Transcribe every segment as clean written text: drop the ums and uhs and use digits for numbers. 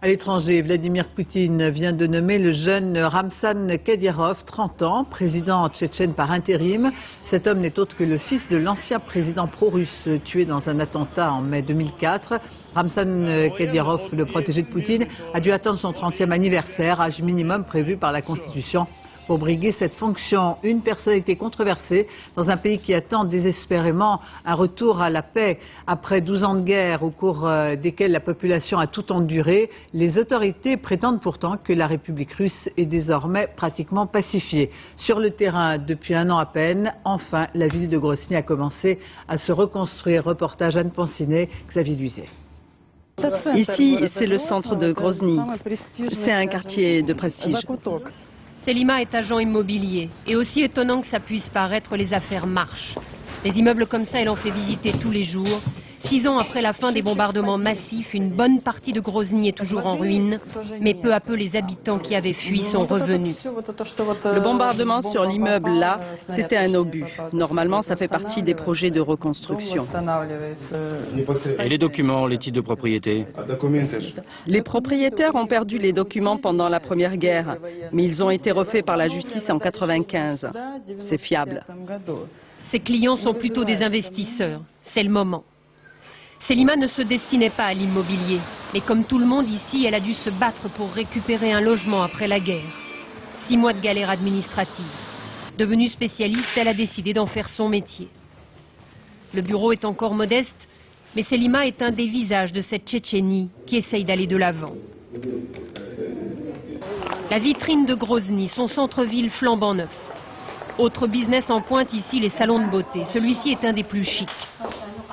À l'étranger, Vladimir Poutine vient de nommer le jeune Ramzan Kadyrov, 30 ans, président tchétchène par intérim. Cet homme n'est autre que le fils de l'ancien président pro-russe tué dans un attentat en mai 2004. Ramzan Kadyrov, le protégé de Poutine, a dû attendre son 30e anniversaire, âge minimum prévu par la Constitution, pour briguer cette fonction. Une personnalité controversée dans un pays qui attend désespérément un retour à la paix. Après 12 ans de guerre au cours desquels la population a tout enduré, les autorités prétendent pourtant que la République russe est désormais pratiquement pacifiée. Sur le terrain, depuis un an à peine, enfin, la ville de Grozny a commencé à se reconstruire. Reportage Anne Pensinet, Xavier Duizet. Ici, c'est le centre de Grozny. C'est un quartier de prestige. Selima est agent immobilier. Et aussi étonnant que ça puisse paraître, les affaires marchent. Des immeubles comme ça, elle en fait visiter tous les jours. 6 ans après la fin des bombardements massifs, une bonne partie de Grozny est toujours en ruine. Mais peu à peu, les habitants qui avaient fui sont revenus. Le bombardement sur l'immeuble là, c'était un obus. Normalement, ça fait partie des projets de reconstruction. Et les documents, les titres de propriété? Les propriétaires ont perdu les documents pendant la Première Guerre, mais ils ont été refaits par la justice en 1995. C'est fiable. Ses clients sont plutôt des investisseurs. C'est le moment. Selima ne se destinait pas à l'immobilier, mais comme tout le monde ici, elle a dû se battre pour récupérer un logement après la guerre. 6 mois de galère administrative. Devenue spécialiste, elle a décidé d'en faire son métier. Le bureau est encore modeste, mais Selima est un des visages de cette Tchétchénie qui essaye d'aller de l'avant. La vitrine de Grozny, son centre-ville flambant neuf. Autre business en pointe ici, les salons de beauté. Celui-ci est un des plus chics.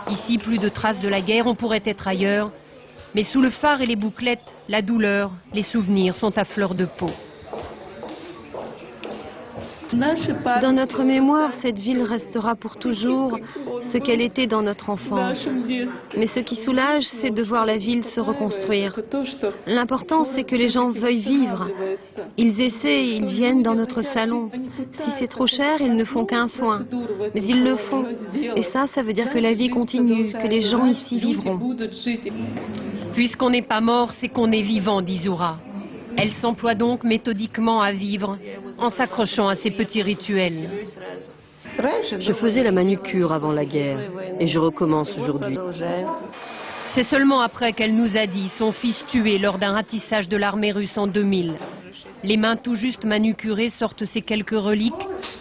Ici, plus de traces de la guerre, on pourrait être ailleurs. Mais sous le phare et les bouclettes, la douleur, les souvenirs sont à fleur de peau. Dans notre mémoire, cette ville restera pour toujours ce qu'elle était dans notre enfance. Mais ce qui soulage, c'est de voir la ville se reconstruire. L'important, c'est que les gens veuillent vivre. Ils essaient, ils viennent dans notre salon. Si c'est trop cher, ils ne font qu'un soin. Mais ils le font. Et ça veut dire que la vie continue, que les gens ici vivront. Puisqu'on n'est pas mort, c'est qu'on est vivant, dit Zoura. Elle s'emploie donc méthodiquement à vivre, en s'accrochant à ses petits rituels. Je faisais la manucure avant la guerre, et je recommence aujourd'hui. C'est seulement après qu'elle nous a dit son fils tué lors d'un ratissage de l'armée russe en 2000. Les mains tout juste manucurées sortent ces quelques reliques,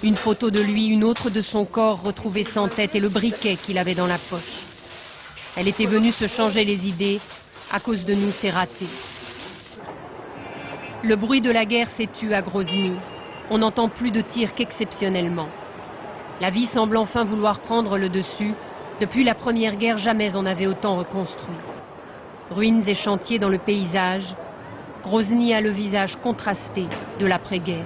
une photo de lui, une autre de son corps retrouvé sans tête et le briquet qu'il avait dans la poche. Elle était venue se changer les idées, à cause de nous c'est raté. Le bruit de la guerre s'est tu à Grozny. On n'entend plus de tirs qu'exceptionnellement. La vie semble enfin vouloir prendre le dessus. Depuis la Première Guerre, jamais on n'avait autant reconstruit. Ruines et chantiers dans le paysage, Grozny a le visage contrasté de l'après-guerre.